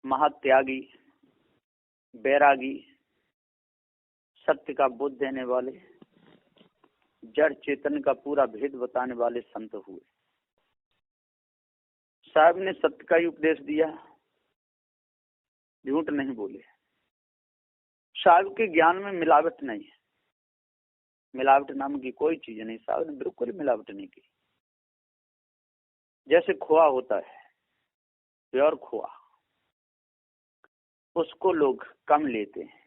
महात्यागी, बैरागी, सत्य का बोध देने वाले, जड़ चेतन का पूरा भेद बताने वाले संत हुए। साहब ने सत्य का ही उपदेश दिया, झूठ नहीं बोले। साहब के ज्ञान में मिलावट नहीं है, मिलावट नाम की कोई चीज नहीं। साहब ने बिल्कुल मिलावट नहीं की। जैसे खोआ होता है, प्योर खोआ, उसको लोग कम लेते हैं,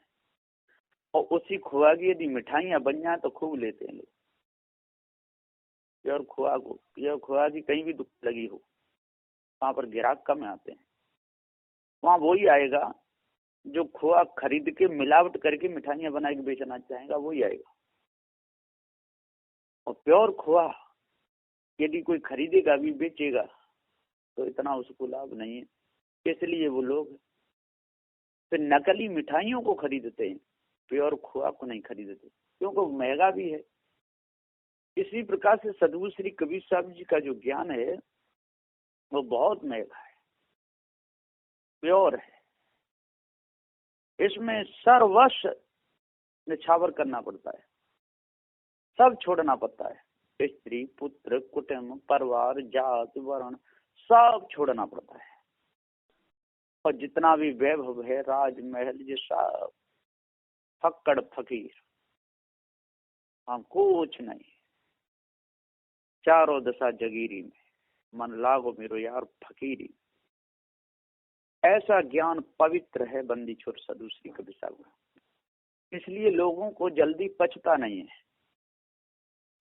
और उसी खोआ की यदि मिठाइयां बन जाए तो खूब लेते हैं लोग। प्योर खोआ को, प्योर खोआ की कहीं भी दुख लगी हो, वहां पर ग्राहक कम आते हैं। वहां वही आएगा जो खोआ खरीद के मिलावट करके मिठाइयां बना के बेचना चाहेगा, वही आएगा। और प्योर खोआ यदि कोई खरीदेगा भी बेचेगा तो इतना उसको लाभ नहीं है। इसलिए वो लोग फिर नकली मिठाइयों को खरीदते हैं, प्योर खोआ को नहीं खरीदते, क्योंकि वो महंगा भी है। इसी प्रकार से सदगुरु श्री कबीर साहब जी का जो ज्ञान है वो बहुत महंगा है, प्योर है। इसमें सर्वस्व निछावर करना पड़ता है, सब छोड़ना पड़ता है। स्त्री, पुत्र, कुटुंब, परिवार, जात, वर्ण, सब छोड़ना पड़ता है। और जितना भी वैभव है, राजमहल, ये सब फक्कड़ फकीर, हम कुछ नहीं। चारों दशा जगीरी में, मन लागो मेरो यार फकीरी। ऐसा ज्ञान पवित्र है बंदी छोर सदगुरु श्री कबीर साहब का। इसलिए लोगों को जल्दी पचता नहीं है।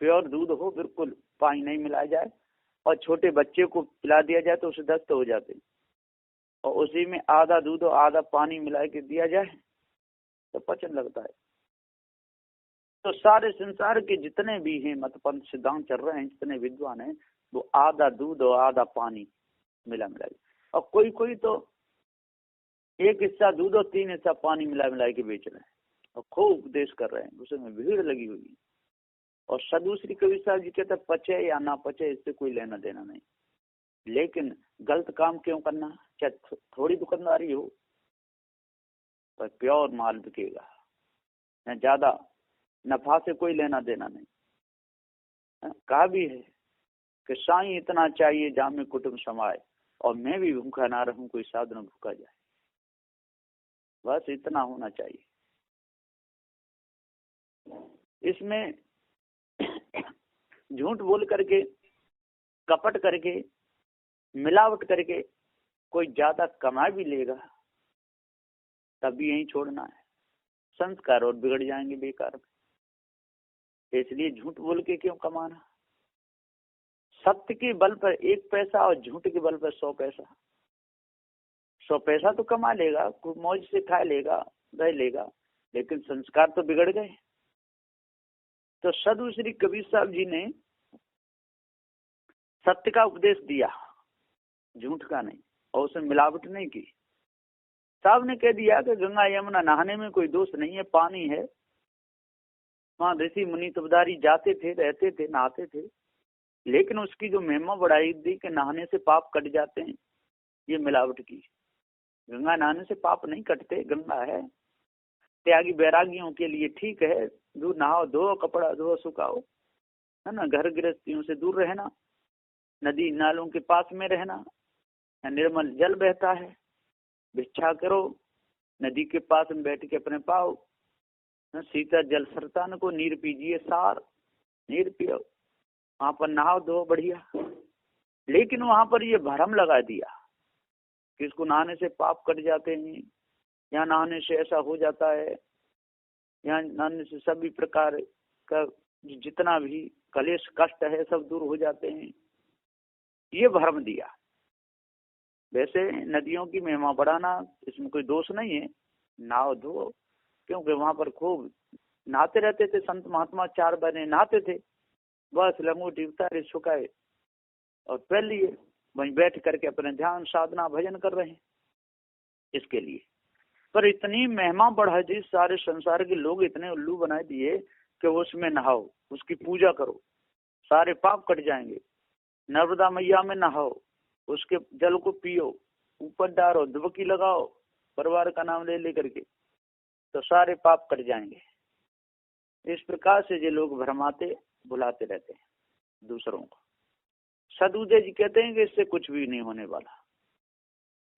प्योर दूध हो, बिल्कुल पानी नहीं मिलाया जाए, और छोटे बच्चे को पिला दिया जाए तो उसे दस्त हो जाते, और उसी में आधा दूध और आधा पानी मिला के दिया जाए तो पचन लगता है। तो सारे संसार के जितने भी हैं मतपंथ सिद्धांत चल रहे हैं, जितने विद्वान हैं, वो आधा दूध और आधा पानी मिला मिला के, और कोई कोई तो एक हिस्सा दूध और 3 हिस्सा पानी मिला के बेच रहे हैं और खूब उपदेश कर रहे हैं, उसमें भीड़ लगी हुई है। और सदगुरु श्री कबीर साहब जी कहते पचे या ना पचे, इससे कोई लेना देना नहीं, लेकिन गलत काम क्यों करना। चाहे थोड़ी दुकानदारी हो, पर प्योर माल बिकेगा, न ज्यादा नफा से कोई लेना देना नहीं। कहा भी है कि साईं इतना चाहिए जामे कुटुंब समाए, और मैं भी भूखा ना रहूं, कोई साधु न भूखा जाए। बस इतना होना चाहिए। इसमें झूठ बोल करके, कपट करके, मिलावट करके कोई ज्यादा कमा भी लेगा तब भी यहीं छोड़ना है। संस्कार और बिगड़ जाएंगे बेकार में। इसलिए झूठ बोल के क्यों कमाना। सत्य के बल पर 1 पैसा और झूठ के बल पर 100 पैसा। 100 पैसा तो कमा लेगा, खूब मौज से खा लेगा, रह लेगा, लेकिन संस्कार तो बिगड़ गए। तो सदगुरु श्री कबीर साहब जी ने सत्य का उपदेश दिया, झूठ का नहीं, और उसमें मिलावट नहीं की। साहब ने कह दिया कि गंगा यमुना नहाने में कोई दोष नहीं है, पानी है, वहां ऋषि मुनि तुबदारी जाते थे, रहते थे, नहाते थे, लेकिन उसकी जो महिमा बढ़ाई दी कि नहाने से पाप कट जाते हैं, ये मिलावट की। गंगा नहाने से पाप नहीं कटते, गंगा है त्यागी बैरागियों के लिए ठीक है। दूर नहाओ, धो, कपड़ा धो, सुखाओ, है ना, घर गृहस्थियों से दूर रहना, नदी नालों के पास में रहना, निर्मल जल बहता है, भिक्षा करो, नदी के पास में बैठ के अपने पाओ, सीता जल सरतान को नीर पीजिए, सार नीर पियो, वहां पर नहाओ धो बढ़िया। लेकिन वहां पर ये भरम लगा दिया कि इसको नहाने से पाप कट जाते हैं, यहाँ नहाने से ऐसा हो जाता है, यहाँ नहाने से सभी प्रकार का जितना भी कलेश कष्ट है सब दूर हो जाते हैं, ये भरम दिया। वैसे नदियों की महिमा बढ़ाना, इसमें कोई दोष नहीं है, नहाओ धो, क्योंकि वहां पर खूब नहाते रहते थे संत महात्मा, 4 बने नहाते थे, बस लंगोटी उतारे सुखाए और पहन लिए, वहीं बैठ करके अपने ध्यान साधना भजन कर रहे हैं इसके लिए। पर इतनी महिमा बढ़ा दी, सारे संसार के लोग इतने उल्लू बना दिए कि उसमें नहाओ, उसकी पूजा करो, सारे पाप कट जाएंगे। नर्मदा मैया में नहाओ, उसके जल को पियो, ऊपर डारो, दुबकी लगाओ परिवार का नाम ले लेकर के, तो सारे पाप कट जाएंगे। इस प्रकार से ये लोग भरमाते बुलाते रहते हैं दूसरों को। सदुदय जी कहते हैं कि इससे कुछ भी नहीं होने वाला,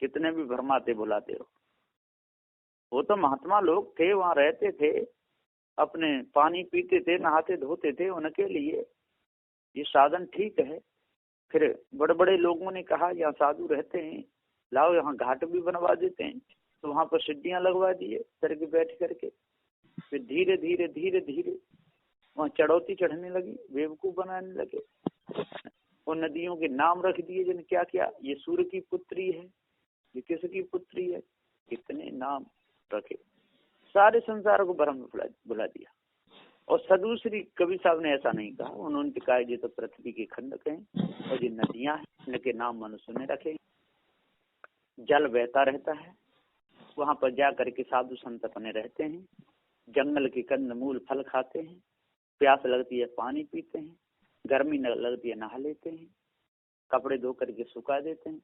कितने भी भरमाते बुलाते हो। वो तो महात्मा लोग थे, वहां रहते थे, अपने पानी पीते थे, नहाते धोते थे, उनके लिए ये साधन ठीक है। फिर बड़े बड़े लोगों ने कहा यहाँ साधु रहते हैं, लाओ यहाँ घाट भी बनवा देते हैं, तो वहां पर सीढ़ियां लगवा दिए करके बैठ करके। फिर धीरे धीरे धीरे धीरे वहां चढ़ौती चढ़ने लगी, बेवकूफ बनाने लगे। उन नदियों के नाम रख दिए जिन क्या क्या, ये सूर्य की पुत्री है, ये किसकी पुत्री है, कितने नाम रखे, सारे संसार को भ्रम में बुला दिया। और सदूसरी कवि साहब ने ऐसा नहीं कहा, उन्होंने कहा ये तो पृथ्वी के खंडक हैं और ये नदियां हैं, इनके नाम मनुष्य ने रखे। जल बहता रहता है, वहां पर जा करके साधु संत अपने रहते हैं, जंगल के कंद मूल फल खाते हैं, प्यास लगती है पानी पीते हैं, गर्मी लगती है नहा लेते हैं, कपड़े धो करके सुखा देते हैं,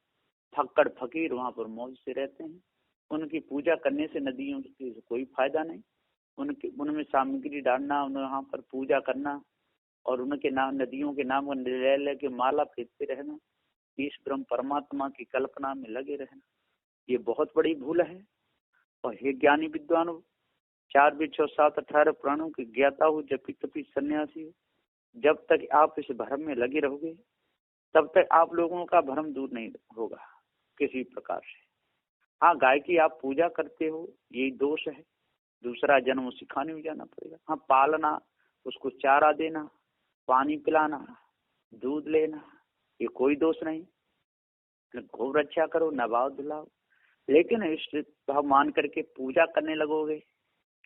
फक्कड़ फकीर वहां पर मौज से रहते हैं। उनकी पूजा करने से नदियों की कोई फायदा नहीं, उनमें सामग्री डालना, वहां पर पूजा करना और उनके नाम नदियों के नाम ले लेके माला फेंकते रहना, ईश ब्रह्म परमात्मा की कल्पना में लगे रहना, ये बहुत बड़ी भूल है। और हे ज्ञानी विद्वानों, 4 वेद 6 7 18 पुराणों के ज्ञाता हो, जपी तपी सन्यासी हो, जब तक आप इस भ्रम में लगे रहोगे तब तक आप लोगों का भ्रम दूर नहीं होगा किसी प्रकार से। हाँ, गाय की आप पूजा करते हो, यही दोष है, दूसरा जन्म सिखाने में जाना पड़ेगा। हाँ, पालना, उसको चारा देना, पानी पिलाना, दूध लेना, ये कोई दोष नहीं, गौ रक्षा करो, नवाओ धुलाओ। लेकिन इस भाव मान करके पूजा करने लगोगे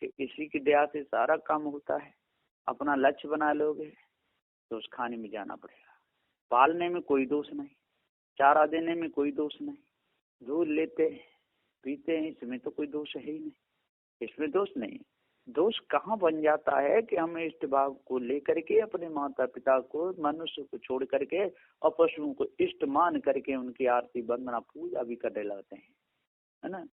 कि इसी की दया से सारा काम होता है, अपना लक्ष्य बना लोगे, तो उस खाने में जाना पड़ेगा। पालने में कोई दोष नहीं, चारा देने में कोई दोष नहीं, दूध लेते हैं पीते हैं, इसमें तो कोई दोष है ही नहीं, इसमें दोष नहीं। दोष कहाँ बन जाता है कि हम इष्ट भाव को लेकर के अपने माता पिता को, मनुष्य को छोड़ करके और पशुओं को इष्ट मान करके उनकी आरती वंदना पूजा भी करने लगते हैं, है ना।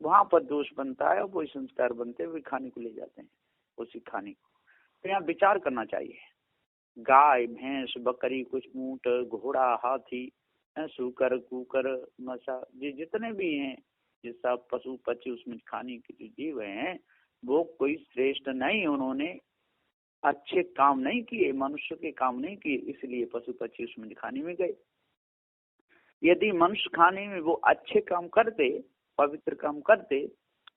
वहां पर दोष बनता है, वही संस्कार बनते हुए खाने को ले जाते हैं उसी खाने को। तो यहाँ विचार करना चाहिए, गाय भैंस बकरी कुछ ऊंट घोड़ा हाथी सूकर कुकर मसा, ये जितने भी हैं, ये सब पशु पक्षी उसमें खाने के जो जीव हैं, वो कोई श्रेष्ठ नहीं, उन्होंने अच्छे काम नहीं किए, मनुष्य के काम नहीं किए, इसलिए पशु पक्षी उसमें खाने में गए। यदि मनुष्य खाने में वो अच्छे काम करते, पवित्र काम करते,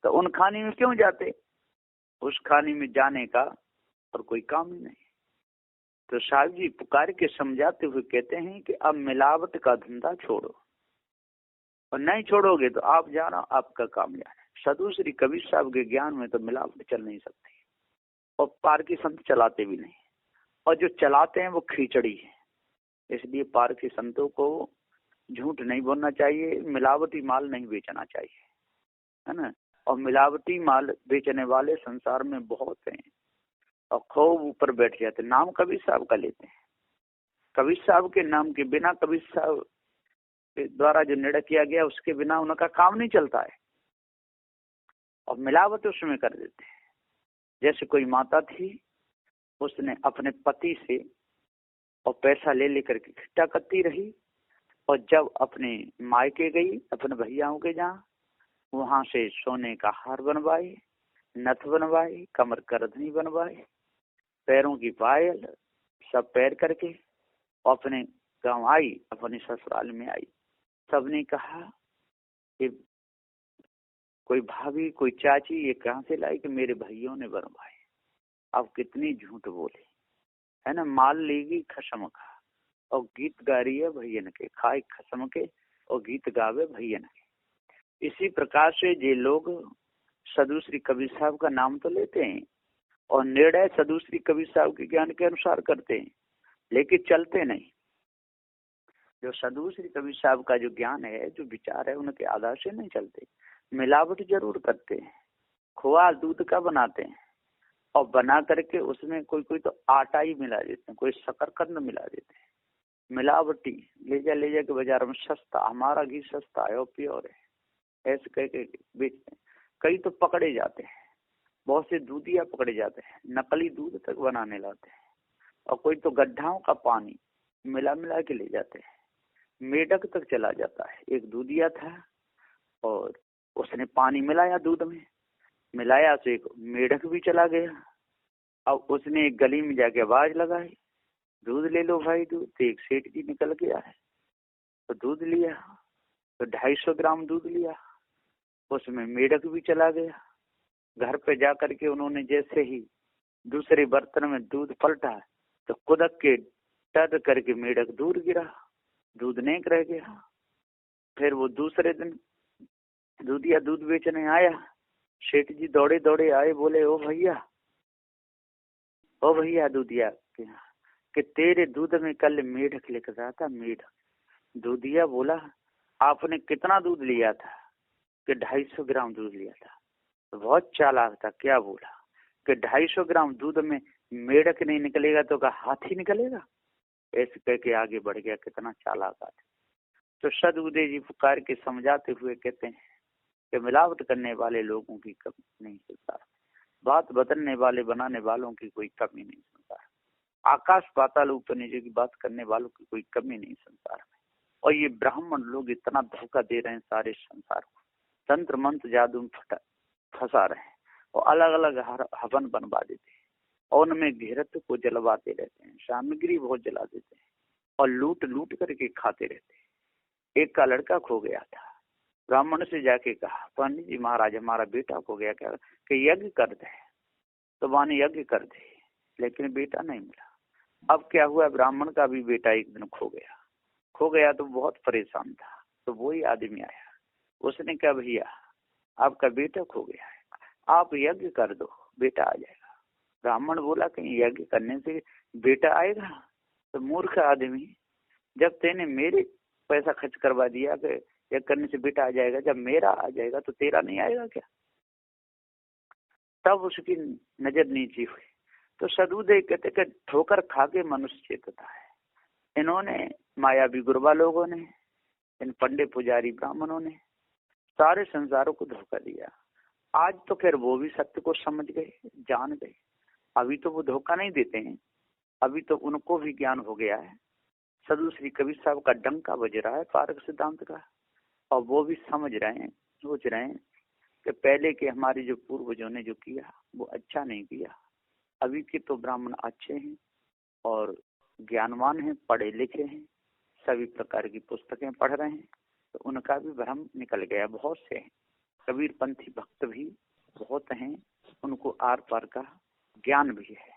तो उन खाने में क्यों जाते, उस खाने में जाने का और कोई काम ही नहीं। तो साहब जी पुकार के समझाते हुए कहते हैं कि अब मिलावट का धंधा छोड़ो, और नहीं छोड़ोगे तो आप जाना, आपका काम जाना। सदूसरी कबीर साहब के ज्ञान में तो मिलावट चल नहीं सकती, और पारकी संत चलाते भी नहीं, और जो चलाते हैं वो खिचड़ी है। इसलिए पारकी संतों को झूठ नहीं बोलना चाहिए, मिलावटी माल नहीं बेचना चाहिए, है ना। और मिलावटी माल बेचने वाले संसार में बहुत हैं, और खूब ऊपर बैठ जाते, नाम कबीर साहब का लेते हैं। कबीर साहब के नाम के बिना, कबीर साहब के द्वारा जो निर्णय किया गया उसके बिना उनका काम नहीं चलता है, और मिलावट उसमें कर देते हैं। जैसे कोई माता थी, उसने अपने पति से और पैसा ले लेकर के इकट्ठा करती रही, और जब अपने मायके गई अपने भैयाओं के जहाँ, वहां से सोने का हार बनवाए, नथ बनवाए, कमर करधनी बनवाए, पैरों की पायल सब पैर करके अपने गांव आई, अपने ससुराल में आई। सबने कहा कि कोई भाभी कोई चाची ये कहाँ से लाई, कि मेरे भैयों ने बनवाए। अब कितनी झूठ बोले, है ना। माल लेगी खसम का और गीत गा रही है भैयन के, खाए खसम के और गीत गावे भैयन के। इसी प्रकार से ये लोग सदूसरी कबीर साहब का नाम तो लेते हैं और निर्णय सदूसरी कबीर साहब के ज्ञान के अनुसार करते हैं, लेकिन चलते नहीं। जो सदूसरी कबीर साहब का जो ज्ञान है, जो विचार है, उनके आधार से नहीं चलते। मिलावट जरूर करते हैं, खोआ दूध का बनाते हैं, और बना करके उसमें कोई कोई तो आटा ही मिला देते हैं, कोई शकरकंद मिला देते हैं, मिलावटी, ले जा के बाजार में सस्ता, हमारा घी सस्ता है और प्योर है, ऐसे कह के बेचते हैं। कई तो पकड़े जाते हैं, बहुत से दूधिया पकड़े जाते हैं, नकली दूध तक बनाने लाते हैं। और कोई तो गड्ढाओं का पानी मिला के ले जाते हैं, मेढक तक चला जाता है। एक दूधिया था और उसने पानी मिलाया दूध में, मिलाया तो एक मेढक भी चला गया। अब उसने एक गली में जाके आवाज लगाई, दूध ले लो भाई दूध। तो एक सेठ जी निकल गया है, तो दूध लिया, तो 250 ग्राम दूध लिया, उसमें मेढक भी चला गया। घर पे जा करके उन्होंने जैसे ही दूसरे बर्तन में दूध पलटा तो कुदक के टर करके मेढक दूर गिरा, दूध नहीं रह गया। फिर वो दूसरे दिन दूधिया दूध बेचने आया, सेठ जी दौड़े दौड़े आए, बोले ओ भैया दूधिया कि तेरे दूध में कल मेढक लेकर रहा था, मेढक। दूधिया बोला आपने कितना दूध लिया था? कि 250 ग्राम दूध लिया था। तो बहुत चालाक था, क्या बोला कि 250 ग्राम दूध में मेढक नहीं निकलेगा तो क्या हाथी निकलेगा? ऐसे कह के आगे बढ़ गया, कितना चालाक आदमी। तो सदबुद्धे जी पुकार के समझाते हुए कहते हैं कि मिलावट करने वाले लोगों की कमी नहीं सुनता, बात बदलने वाले बनाने वालों की कोई कमी नहीं सुनता, आकाश पाताल ऊपर नीचे की बात करने वालों की कोई कमी नहीं संसार में। और ये ब्राह्मण लोग इतना धोखा दे रहे हैं सारे संसार को, तंत्र मंत्र जादू में फंसा रहे हैं और अलग अलग हवन बनवा देते हैं और उनमें घेरत को जलवाते रहते हैं, सामग्री बहुत जला देते हैं और लूट करके खाते रहते हैं। एक का लड़का खो गया था, ब्राह्मण से जाके कहा पंडित जी महाराज हमारा बेटा खो गया, क्या कि यज्ञ कर दे। तो माने यज्ञ कर दे, लेकिन बेटा नहीं मिला। अब क्या हुआ, ब्राह्मण का भी बेटा एक दिन खो गया तो बहुत परेशान था। तो वही आदमी आया, उसने कहा भैया आपका बेटा खो गया है, आप यज्ञ कर दो बेटा आ जाएगा। ब्राह्मण बोला कहीं यज्ञ करने से बेटा आएगा? तो मूर्ख आदमी, जब तेने मेरे पैसा खर्च करवा दिया कि यज्ञ करने से बेटा आ जाएगा, जब मेरा आ जाएगा तो तेरा नहीं आएगा क्या? तब उसकी नजर नीची हुई। तो सदबुद्धे कहते कि ठोकर खा के मनुष्य चेतता है। इन्होंने मायावी गुरबा लोगों ने, इन पंडित पुजारी ब्राह्मणों ने सारे संसारों को धोखा दिया। आज तो खैर वो भी सत्य को समझ गए, जान गए। अभी तो वो धोखा नहीं देते हैं, अभी तो उनको भी ज्ञान हो गया है। सदु श्री कबीर साहब का डंका बज रहा है पारक सिद्धांत का, और वो भी समझ रहे हैं, सोच रहे हैं कि पहले के हमारे जो पूर्वजों ने जो किया वो अच्छा नहीं किया। अभी के तो ब्राह्मण अच्छे हैं और ज्ञानवान हैं, पढ़े लिखे हैं, सभी प्रकार की पुस्तकें पढ़ रहे हैं, तो उनका भी भ्रम निकल गया। बहुत से हैं कबीर पंथी भक्त भी बहुत हैं, उनको आर पार का ज्ञान भी है।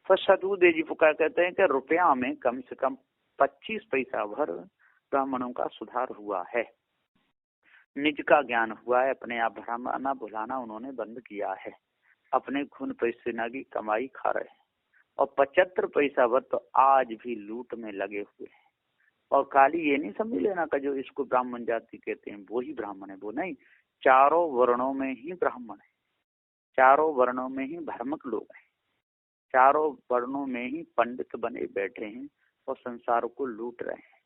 तो सदबुद्धे जी पुकार कहते हैं कि रुपया में कम से कम 25 पैसा भर ब्राह्मणों का सुधार हुआ है, निज का ज्ञान हुआ है, अपने आप भ्रमाना भुलाना उन्होंने बंद किया है, अपने खून पसीना की कमाई खा रहे हैं। और 75 पैसा भर तो आज भी लूट में लगे हुए हैं। और खाली ये नहीं समझ लेना का जो इसको ब्राह्मण जाति कहते हैं वो ही ब्राह्मण है, वो नहीं, चारों वर्णों में ही ब्राह्मण है, चारों वर्णों में ही धार्मिक लोग हैं, चारों वर्णों में ही पंडित बने बैठे हैं और संसार को लूट रहे हैं।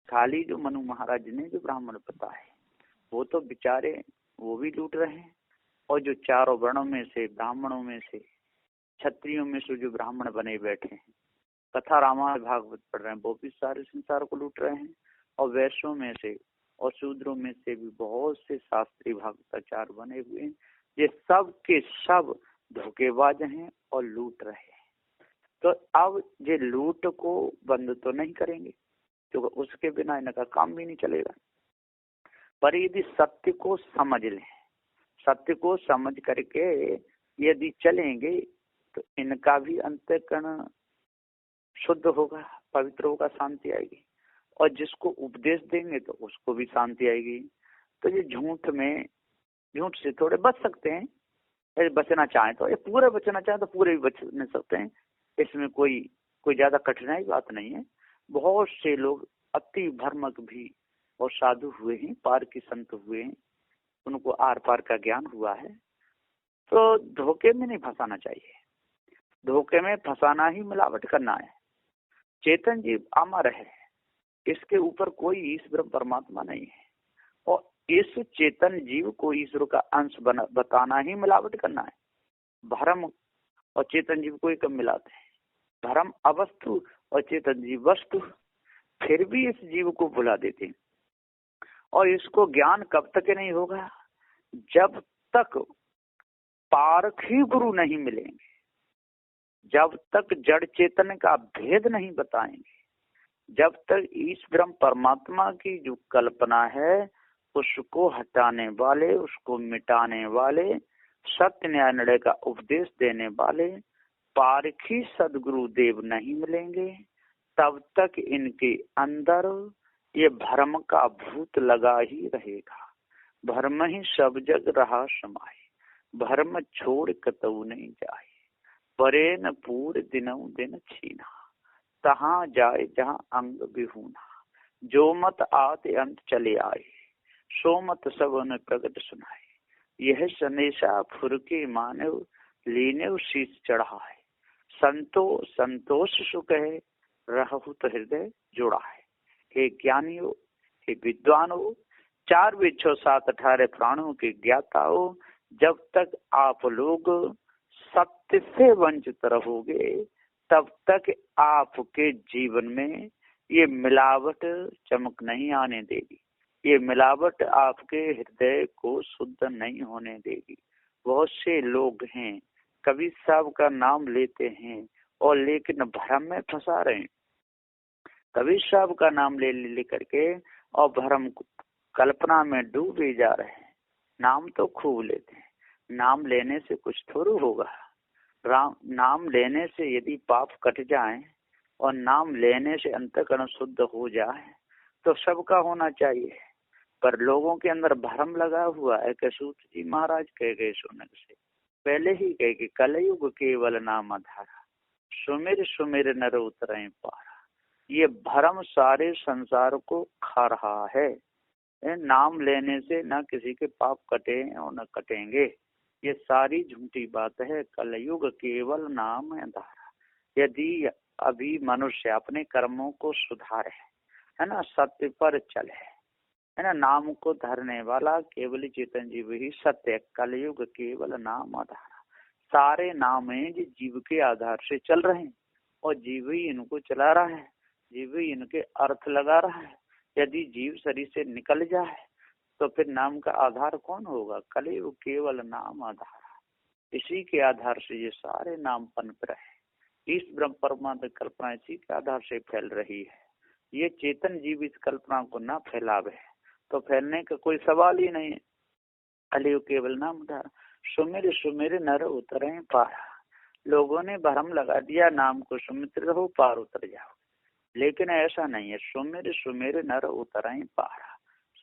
खाली जो मनु महाराज ने जो ब्राह्मण पता है वो तो बेचारे वो भी लूट रहे हैं, और जो चारों वर्णों में से, ब्राह्मणों में से, क्षत्रियों में से जो ब्राह्मण बने बैठे हैं, कथा रामायण भागवत पढ़ रहे हैं, वो भी सारे संसार को लूट रहे हैं। और वैश्यों में से और शूद्रों में से भी बहुत से शास्त्री भागवताचार्य बने हुए हैं, ये सब के सब धोखेबाज हैं और लूट रहे हैं। तो अब ये लूट को बंद तो नहीं करेंगे, क्योंकि उसके बिना इनका काम भी नहीं चलेगा। पर यदि सत्य को समझ लें, सत्य को समझ करके यदि चलेंगे तो इनका भी अंतःकरण शुद्ध होगा, पवित्र होगा, शांति आएगी। और जिसको उपदेश देंगे तो उसको भी शांति आएगी। तो ये झूठ से थोड़े बच सकते हैं, यदि बचना चाहें तो, ये पूरे बचना चाहें तो पूरे भी बच नहीं सकते हैं। इसमें कोई ज्यादा कठिनाई बात नहीं है। बहुत से लोग अति भ्रमक भी और साधु हुए हैं, पार की संत हुए हैं, उनको आर पार का ज्ञान हुआ है। तो धोखे में नहीं फंसाना चाहिए, धोखे में फंसाना ही मिलावट करना है। चेतन जी अमर है, इसके ऊपर कोई ईश्वर ब्रह्म परमात्मा नहीं है। और इस चेतन जीव को ईश्वर का अंश बताना ही मिलावट करना है। भ्रम और चेतन जीव को एक मिलाते हैं, भ्रम अवस्तु और चेतन जीव वस्तु। फिर भी इस जीव को भुला देते हैं। और इसको ज्ञान कब तक नहीं होगा? जब तक पारखी गुरु नहीं मिलेंगे, जब तक जड़ चेतन का भेद नहीं बताएंगे, जब तक ईश्वर परमात्मा की जो कल्पना है उसको हटाने वाले, उसको मिटाने वाले, सत्य न्याय निर्णय का उपदेश देने वाले पारखी सदगुरु देव नहीं मिलेंगे, तब तक इनके अंदर ये भ्रम का भूत लगा ही रहेगा। भ्रम ही सब जग रहा समाये, भ्रम छोड़ कतऊ नहीं जाए, परे न पूर दिनऊ दिन छीना, तहाँ जाए जहाँ अंग बिहूना, जो मत आते अंत चले आए, सो मत सब उन प्रगट सुनाए, यह संदेशा फुरके मानव लीने शीश चढ़ा है, संतोष सुख है रहु तो हृदय जुड़ा है। हे ज्ञानियों, हे विद्वानों, 4 वेद 6 7 18 प्राणों के ज्ञाता हो, जब तक आप लोग सत्य से वंचित रहोगे तब तक आपके जीवन में ये मिलावट चमक नहीं आने देगी, ये मिलावट आपके हृदय को शुद्ध नहीं होने देगी। बहुत से लोग हैं कवि साहब का नाम लेते हैं और लेकिन भ्रम में फंसा रहे हैं, कबीर साहब का नाम ले करके और भ्रम कल्पना में डूबे जा रहे हैं। नाम तो खूब लेते हैं, नाम लेने से कुछ थोड़ा होगा। नाम लेने से यदि पाप कट जाए और नाम लेने से अंतःकरण शुद्ध हो जाए तो सबका होना चाहिए। पर लोगों के अंदर भ्रम लगा हुआ है कि सूत जी महाराज कह गए सुनने से पहले ही कह के कलयुग केवल नाम आधारा, सुमिर सुमिर नर उतरे पारा। ये भ्रम सारे संसार को खा रहा है। नाम लेने से न किसी के पाप कटे और न कटेंगे, ये सारी झूठी बात है। कलयुग केवल नाम आधारा। यदि अभी मनुष्य अपने कर्मों को सुधारे, है ना, सत्य पर चले, है ना, नाम को धरने वाला केवल चेतन जीव ही सत्य। कलयुग केवल नाम आधारा। सारे नाम हैं जो जीव के आधार से चल रहे हैं और जीव ही इनको चला रहा है, जीव ही इनके अर्थ लगा रहा है। यदि जीव शरीर से निकल जाए तो फिर नाम का आधार कौन होगा? कलयुग केवल नाम आधार। इसी के आधार से ये सारे नाम पनप रहे। इस ब्रह्म परमात्मा कल्पना इसी के आधार से फैल रही है। ये चेतन जीव इस कल्पना को ना फैलावे तो फैलने का कोई सवाल ही नहीं है। कलयुग केवल नाम आधार। सुमिर सुमिर नर उतरे पारा। लोगों ने भ्रम लगा दिया, नाम को सुमित रहो पार उतर जाओ, लेकिन ऐसा नहीं है। सुमिर सुमिर नर उतरे पारा।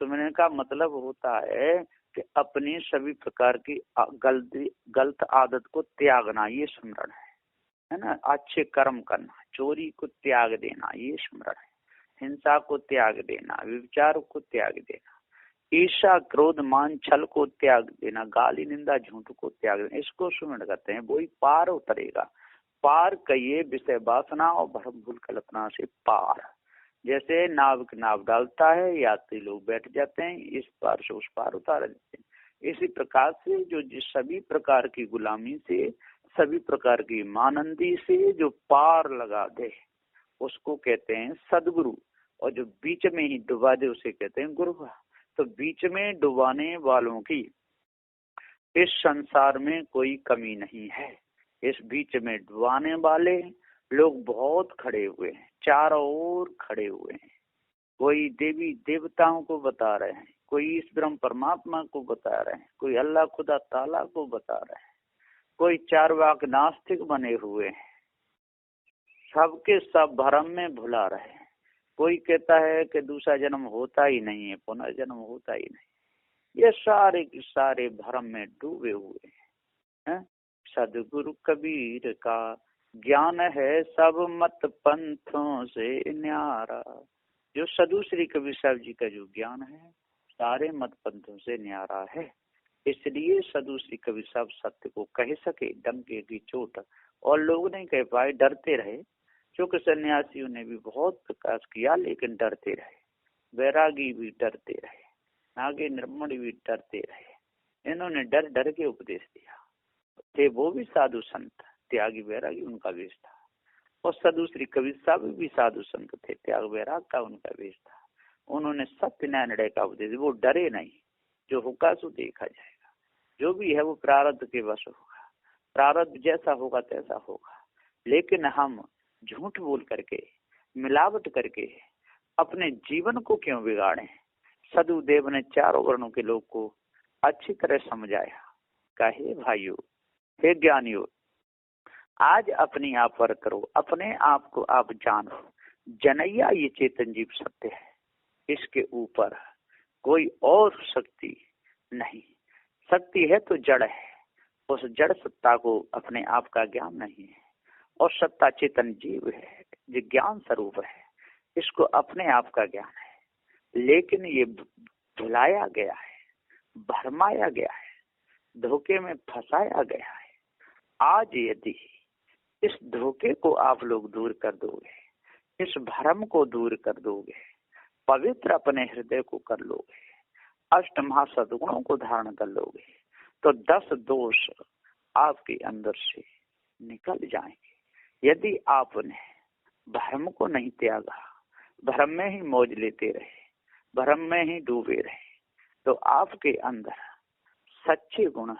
सुमिरन का मतलब होता है कि अपनी सभी प्रकार की गलत आदत को त्यागना, ये सुमिरन है ना। अच्छे कर्म करना, चोरी को त्याग देना, ये सुमिरन है। हिंसा को त्याग देना, विचार को त्याग देना, ईर्ष्या क्रोध मान छल को त्याग देना, गाली निंदा झूठ को त्याग देना, इसको सुमिरन कहते हैं। वही पार उतरेगा। पार कहिए विषय वासना और भ्रम भूल कल्पना से पार। जैसे नाव डालता है, यात्री लोग बैठ जाते हैं, इस पार से उस पार उतार देते हैं। इसी प्रकार से जो सभी प्रकार की गुलामी से, सभी प्रकार की मानंदी से जो पार लगा दे उसको कहते हैं सदगुरु। और जो बीच में ही डुबा दे उसे कहते हैं गुरु। तो बीच में डुबाने वालों की इस संसार में कोई कमी नहीं है। इस बीच में डुबाने वाले लोग बहुत खड़े हुए हैं, चारों ओर खड़े हुए हैं। कोई देवी देवताओं को बता रहे हैं, कोई इस ब्रह्म परमात्मा को बता रहे हैं, कोई अल्लाह खुदा ताला को बता रहे हैं, कोई चारवाक नास्तिक बने हुए हैं। सबके सब भ्रम में भुला रहे हैं। कोई कहता है कि दूसरा जन्म होता ही नहीं है, पुनर्जन्म होता ही नहीं। ये सारे के सारे भ्रम में डूबे हुए हैं। सदगुरु कबीर का ज्ञान है सब मत पंथों से न्यारा। जो सदु श्री कबीर साहब जी का जो ज्ञान है सारे मत पंथों से न्यारा है। इसलिए सदु श्री कबीर साहब सत्य को कह सके डंके की चोट, और लोग नहीं कह पाए, डरते रहे। चूंकि सन्यासियों ने भी बहुत प्रकाश किया लेकिन डरते रहे, वैरागी भी डरते रहे, नागे निर्मण भी डरते रहे। इन्होंने डर डर के उपदेश दिया। थे वो भी साधु संत, त्यागी वैरागी उनका वेश था। और सदूसरी कबीर साहब भी साधु संत थे, त्याग वैराग का उनका वेश था। उन्होंने सत्य न्याय निर्णय का उपदेश, वो डरे नहीं, जो होगा सो देखा जाएगा, जो भी है वो प्रारब्ध के वश होगा, प्रारब्ध जैसा होगा तैसा होगा। लेकिन हम झूठ बोल करके, मिलावट करके अपने जीवन को क्यों बिगाड़े। सदुदेव ने चारों वर्णों के लोग को अच्छी तरह समझाया। कहे भाइयों, हे ज्ञानियों, आज अपनी आप पर करो, अपने आप को आप जानो। जनैया ये चेतन जीव सत्य है, इसके ऊपर कोई और शक्ति नहीं। शक्ति है तो जड़ है, उस जड़ सत्ता को अपने आप का ज्ञान नहीं है। और सत्ता चेतन जीव है, जो ज्ञान स्वरूप है, इसको अपने आप का ज्ञान है। लेकिन ये भुलाया गया है, भरमाया गया है, धोखे में फंसाया गया है। आज यदि इस धोखे को आप लोग दूर कर दोगे, इस भ्रम को दूर कर दोगे, पवित्र अपने हृदय को कर लोगे, अष्ट महासद्गुणों को धारण कर लोगे, तो 10 दोष आपके अंदर से निकल जाएंगे। यदि आपने भ्रम को नहीं त्यागा, भ्रम में ही मौज लेते रहे, भ्रम में ही डूबे रहे, तो आपके अंदर सच्चे गुण,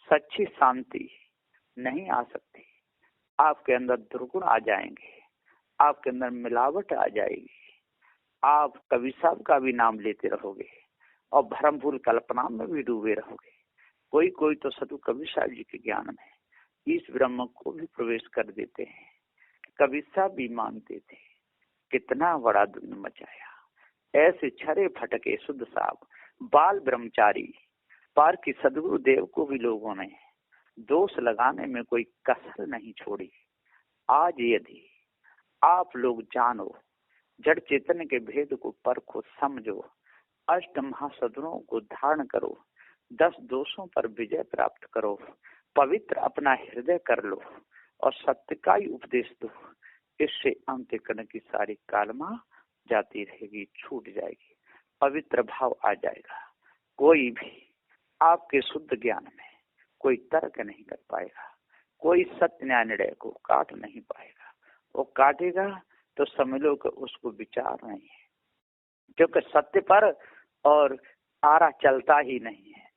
सच्ची शांति नहीं आ सकती। आपके अंदर दुर्गुण आ जाएंगे, आपके अंदर मिलावट आ जाएगी। आप कवि साहब का भी नाम लेते रहोगे और भ्रमभूल कल्पना में भी डूबे रहोगे। कोई कोई तो सदु कबीर साहब जी के ज्ञान में इस ब्रह्म को भी प्रवेश कर देते हैं। कबीर साहब भी मानते थे, कितना बड़ा धुन मचाया। ऐसे छरे फटके शुद्ध साहब, बाल ब्रह्मचारी पार की सदगुरु देव को भी लोगों ने दोष लगाने में कोई कसर नहीं छोड़ी। आज यदि आप लोग जानो, जड़ चेतन के भेद को परखो, समझो, अष्ट महासद्गुणों को धारण करो, 10 दोषों पर विजय प्राप्त करो, पवित्र अपना हृदय कर लो और सत्य का ही उपदेश दो। इससे अंतःकरण की सारी कालमा जाती रहेगी, छूट जाएगी, पवित्र भाव आ जाएगा। कोई भी आपके शुद्ध ज्ञान में कोई तर्क नहीं कर पाएगा, कोई सत्य न्याय निर्णय को काट नहीं पाएगा। वो काटेगा तो समझ लो कि उसको विचार नहीं है, क्योंकि सत्य पर और आरा चलता ही नहीं है।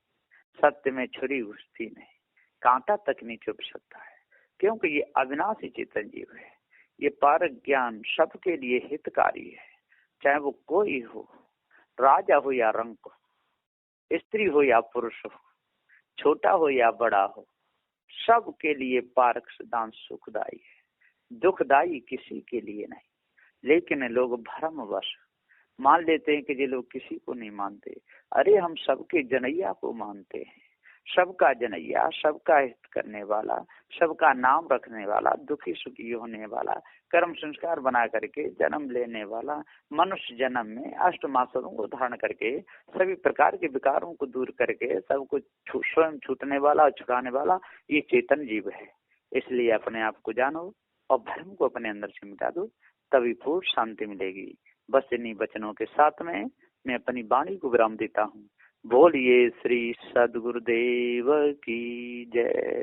सत्य में छुरी घुसती नहीं, कांटा तक नहीं चुभ सकता है, क्योंकि ये अविनाशी चेतन जीव है। ये पारक ज्ञान सबके लिए हितकारी है, चाहे वो कोई हो, राजा हो या रंक हो, स्त्री हो या पुरुष हो, छोटा हो या बड़ा हो, सबके लिए पारक सिद्धांत सुखदायी है, दुखदायी किसी के लिए नहीं। लेकिन लोग भ्रमवश मान लेते हैं कि ये लोग किसी को नहीं मानते। अरे हम सबके जनैया को मानते हैं, सबका जनैया, सबका हित करने वाला, सबका नाम रखने वाला, दुखी सुखी होने वाला, कर्म संस्कार बना करके जन्म लेने वाला, मनुष्य जन्म में अष्ट मासों को धारण करके सभी प्रकार के विकारों को दूर करके सबको स्वयं छूटने वाला और छुड़ाने वाला ये चेतन जीव है। इसलिए अपने आप को जानो और भ्रम को अपने अंदर से मिटा दो, तभी पूर्ण शांति मिलेगी। बस इन्हीं वचनों के साथ में मैं अपनी वाणी को विराम देता हूँ। बोलिए श्री सद्गुरुदेव की जय।